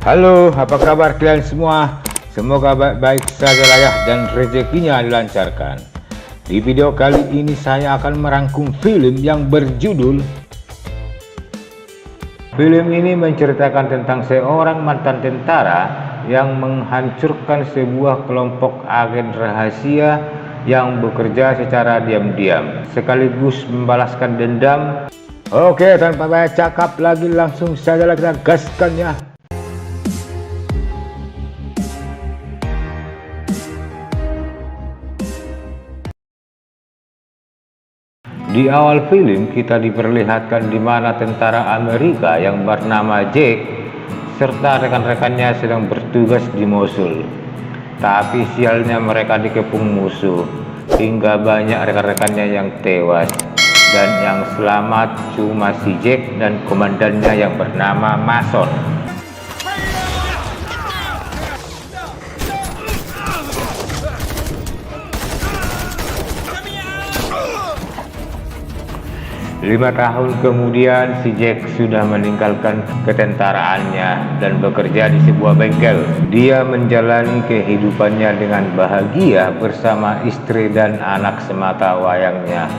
Halo, apa kabar kalian semua? Semoga baik-baik saja lah ya dan rezekinya dilancarkan. Di video kali ini saya akan merangkum film yang berjudul. Film ini menceritakan tentang seorang mantan tentara yang menghancurkan sebuah kelompok agen rahasia yang bekerja secara diam-diam sekaligus membalaskan dendam. Oke, tanpa banyak cakap lagi, langsung saja kita gaskan ya. Di awal film kita diperlihatkan di mana tentara Amerika yang bernama Jack serta rekan-rekannya sedang bertugas di Mosul. Tapi sialnya mereka dikepung musuh hingga banyak rekan-rekannya yang tewas, dan yang selamat cuma si Jack dan komandannya yang bernama Mason. Lima tahun kemudian, si Jack sudah meninggalkan ketentaraannya dan bekerja di sebuah bengkel. Dia menjalani kehidupannya dengan bahagia bersama istri dan anak semata wayangnya.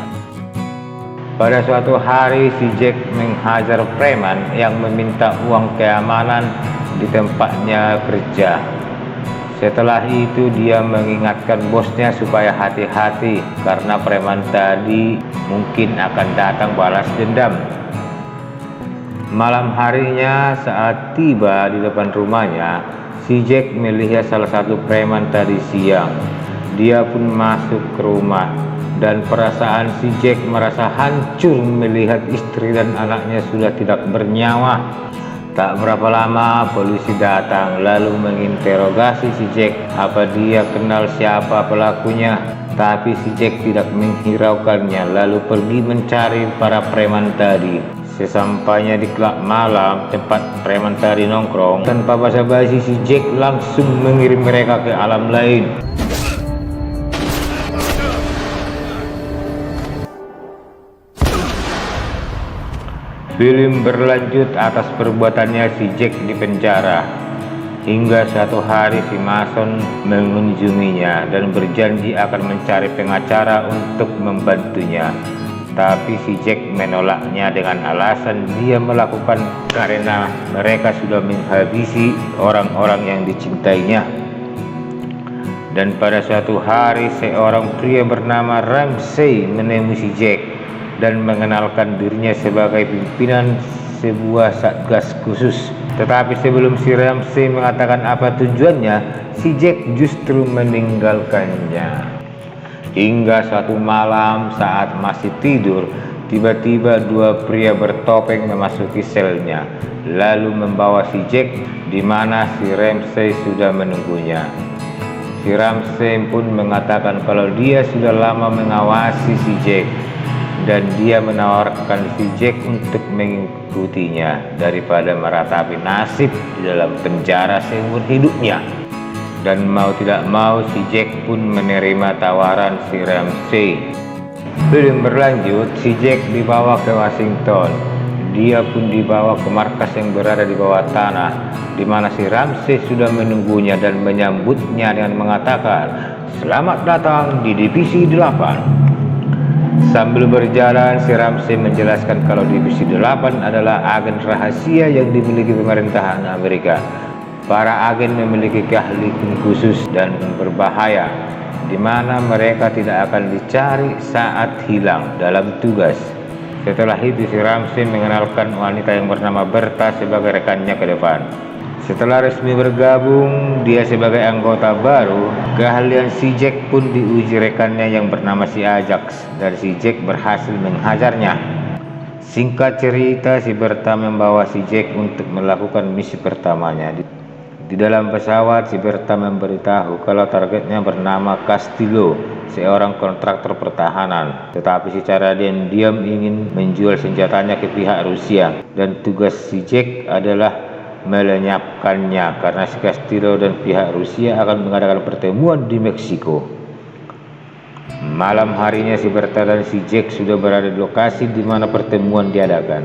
Pada suatu hari, si Jack menghajar preman yang meminta uang keamanan di tempatnya kerja. Setelah itu dia mengingatkan bosnya supaya hati-hati karena preman tadi mungkin akan datang balas dendam. Malam harinya saat tiba di depan rumahnya, si Jack melihat salah satu preman tadi siang. Dia pun masuk ke rumah dan perasaan si Jack merasa hancur melihat istri dan anaknya sudah tidak bernyawa. Tak berapa lama polisi datang lalu menginterogasi si Jack apa dia kenal siapa pelakunya. Tapi si Jack tidak menghiraukannya lalu pergi mencari para preman tadi. Sesampainya di klub malam tempat preman tadi nongkrong, tanpa basa-basi si Jack langsung mengirim mereka ke alam lain. Film berlanjut atas perbuatannya si Jack di penjara, hingga suatu hari si Mason mengunjunginya dan berjanji akan mencari pengacara untuk membantunya. Tapi si Jack menolaknya dengan alasan dia melakukan karena mereka sudah menghabisi orang-orang yang dicintainya. Dan pada suatu hari seorang pria bernama Ramsey menemui si Jack dan mengenalkan dirinya sebagai pimpinan sebuah satgas khusus. Tetapi sebelum si Ramsey mengatakan apa tujuannya, si Jack justru meninggalkannya. Hingga suatu malam saat masih tidur, tiba-tiba dua pria bertopeng memasuki selnya, lalu membawa si Jack di mana si Ramsey sudah menunggunya. Si Ramsey pun mengatakan kalau dia sudah lama mengawasi si Jack dan dia menawarkan si Jack untuk mengikutinya daripada meratapi nasib di dalam penjara seumur hidupnya. Dan mau tidak mau si Jack pun menerima tawaran si Ramsey. Film berlanjut, si Jack dibawa ke Washington. Dia pun dibawa ke markas yang berada di bawah tanah, di mana si Ramsey sudah menunggunya dan menyambutnya dengan mengatakan, "Selamat datang di Divisi 8. Sambil berjalan, si Ramsey menjelaskan kalau Divisi 8 adalah agen rahasia yang dimiliki pemerintahan Amerika. Para agen memiliki keahlian khusus dan berbahaya, di mana mereka tidak akan dicari saat hilang dalam tugas. Setelah itu, si Ramsey mengenalkan wanita yang bernama Berta sebagai rekannya ke depan. Setelah resmi bergabung, dia sebagai anggota baru, keahlian si Jack pun diuji rekannya yang bernama si Ajax, dan si Jack berhasil menghajarnya. Singkat cerita, si Berta membawa si Jack untuk melakukan misi pertamanya. Di dalam pesawat, si Berta memberitahu kalau targetnya bernama Castillo, seorang kontraktor pertahanan. Tetapi secara diam-diam ingin menjual senjatanya ke pihak Rusia, dan tugas si Jack adalah melenyapkannya karena si Castillo dan pihak Rusia akan mengadakan pertemuan di Meksiko. Malam harinya si Berta dan si Jack sudah berada di lokasi di mana pertemuan diadakan.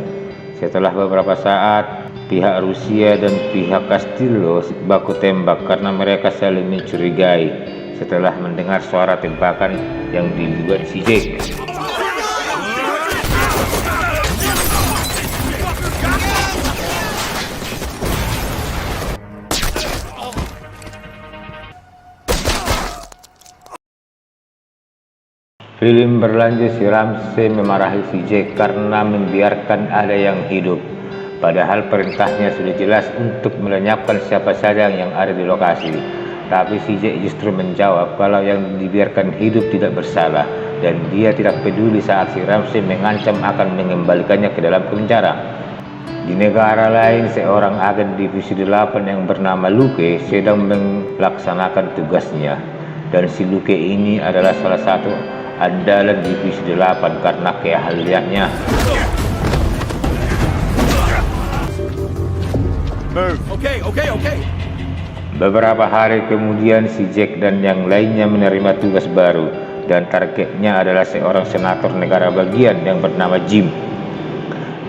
Setelah beberapa saat, Pihak Rusia dan pihak Castillo baku tembak karena mereka saling mencurigai setelah mendengar suara tembakan yang dibuat si Jack. Film berlanjut, si Ramsey memarahi si Jack karena membiarkan ada yang hidup, padahal perintahnya sudah jelas untuk melenyapkan siapa saja yang ada di lokasi. Tapi si Jack justru menjawab kalau yang dibiarkan hidup tidak bersalah, dan dia tidak peduli saat si Ramsey mengancam akan mengembalikannya ke dalam penjara. Di negara lain, seorang agen divisi 8 yang bernama Luke sedang melaksanakan tugasnya, dan si Luke ini adalah salah satu andalan divisi 8 karena keahliannya. Okay. Beberapa hari kemudian, si Jack dan yang lainnya menerima tugas baru, dan targetnya adalah seorang senator negara bagian yang bernama Jim,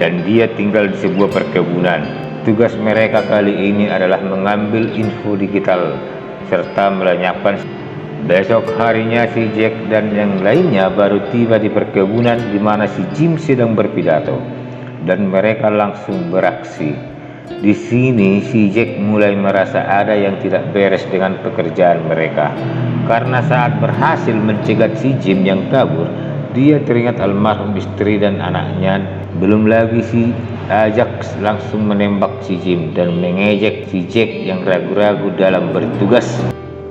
dan dia tinggal di sebuah perkebunan. Tugas mereka kali ini adalah mengambil info digital serta melenyapkan. Besok harinya, si Jack dan yang lainnya baru tiba di perkebunan di mana si Jim sedang berpidato, dan mereka langsung beraksi. Di sini si Jack mulai merasa ada yang tidak beres dengan pekerjaan mereka, karena saat berhasil mencegat si Jim yang kabur, dia teringat almarhum istri dan anaknya. Belum lagi si Ajax langsung menembak si Jim dan mengejek si Jack yang ragu-ragu dalam bertugas.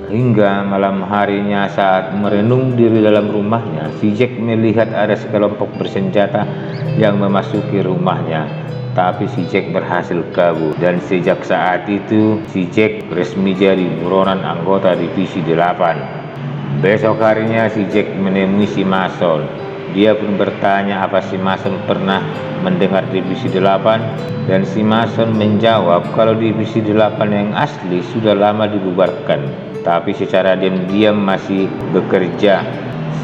Hingga malam harinya, saat merenung diri dalam rumahnya, si Jack melihat ada sekelompok bersenjata yang memasuki rumahnya. Tapi si Jack berhasil kabur, dan sejak saat itu si Jack resmi jadi buronan anggota divisi 8. Besok harinya si Jack menemui si Mason. Dia pun bertanya apa si Mason pernah mendengar divisi 8, dan si Mason menjawab kalau divisi 8 yang asli sudah lama dibubarkan, tapi secara diam-diam masih bekerja.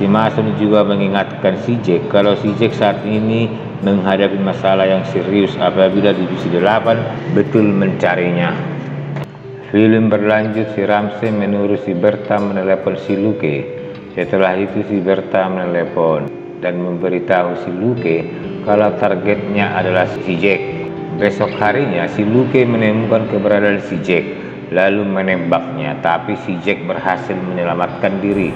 Si Mason juga mengingatkan si Jack kalau si Jack saat ini menghadapi masalah yang serius apabila divisi 8 betul mencarinya. Film berlanjut, si Ramsey menyuruh si Bertha menelepon si Luke. Setelah itu si Bertha menelepon dan memberitahu si Luke kalau targetnya adalah si Jack. Besok harinya si Luke menemukan keberadaan si Jack, lalu menembaknya, tapi si Jack berhasil menyelamatkan diri.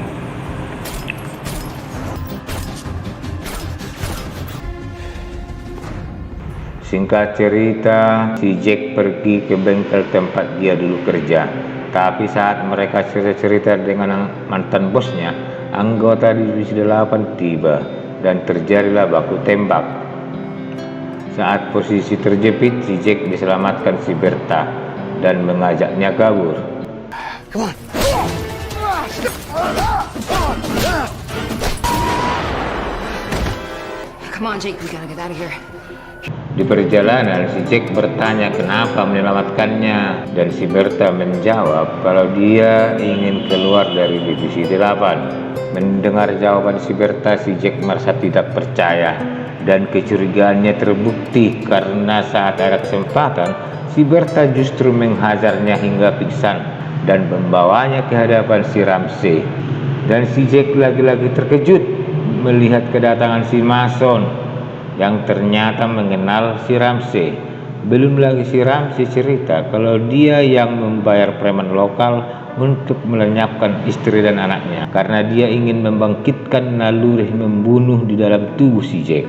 Singkat cerita, si Jack pergi ke bengkel tempat dia dulu kerja. Tapi saat mereka cerita-cerita dengan mantan bosnya, anggota divisi 8 tiba, dan terjadilah baku tembak. Saat posisi terjepit, si Jack diselamatkan si Bertha dan mengajaknya kabur. Come on. Come on, Jake, we gotta get out of here. Di perjalanan, si Jack bertanya kenapa menyelamatkannya, dan si Bertha menjawab kalau dia ingin keluar dari divisi 8. Mendengar jawaban si Bertha, si Jack merasa tidak percaya, dan kecurigaannya terbukti karena saat ada kesempatan, si Bertha justru menghajarnya hingga pingsan dan membawanya ke hadapan si Ramsey. Dan si Jack lagi-lagi terkejut melihat kedatangan si Mason yang ternyata mengenal si Ramsey. Belum lagi si Ramsey cerita kalau dia yang membayar preman lokal untuk melenyapkan istri dan anaknya karena dia ingin membangkitkan naluri membunuh di dalam tubuh si Jack.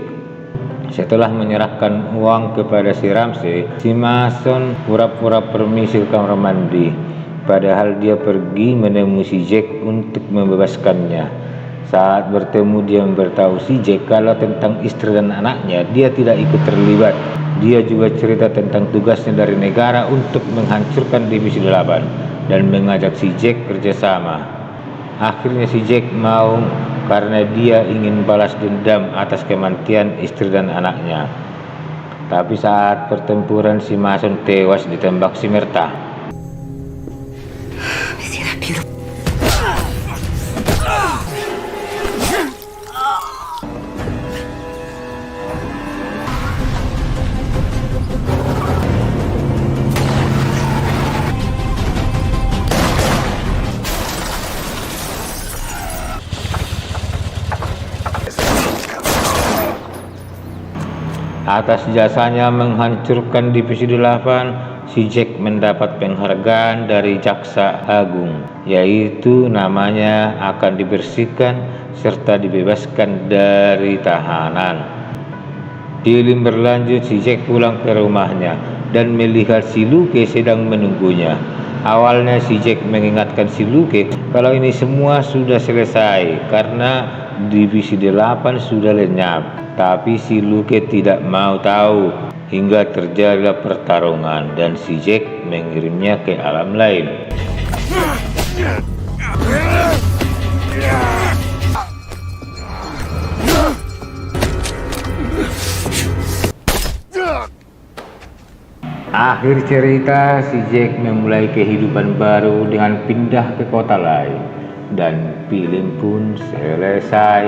Setelah menyerahkan uang kepada si Ramsey, si Mason pura-pura permisi ke kamar mandi, padahal dia pergi menemui si Jack untuk membebaskannya. Saat bertemu, dia memberitahu si Jack kalau tentang istri dan anaknya dia tidak ikut terlibat. Dia juga cerita tentang tugasnya dari negara untuk menghancurkan divisi 8 dan mengajak si Jack kerjasama. Akhirnya si Jack mau karena dia ingin balas dendam atas kematian istri dan anaknya. Tapi saat pertempuran, si Mason tewas ditembak si Bertha. Atas jasanya menghancurkan Divisi 8, si Jack mendapat penghargaan dari Jaksa Agung, yaitu namanya akan dibersihkan serta dibebaskan dari tahanan. Film berlanjut, si Jack pulang ke rumahnya dan melihat si Luke sedang menunggunya. Awalnya si Jack mengingatkan si Luke kalau ini semua sudah selesai karena Divisi 8 sudah lenyap. Tapi si Luke tidak mau tahu hingga terjadilah pertarungan dan si Jack mengirimnya ke alam lain. Akhir cerita, si Jack memulai kehidupan baru dengan pindah ke kota lain dan film pun selesai.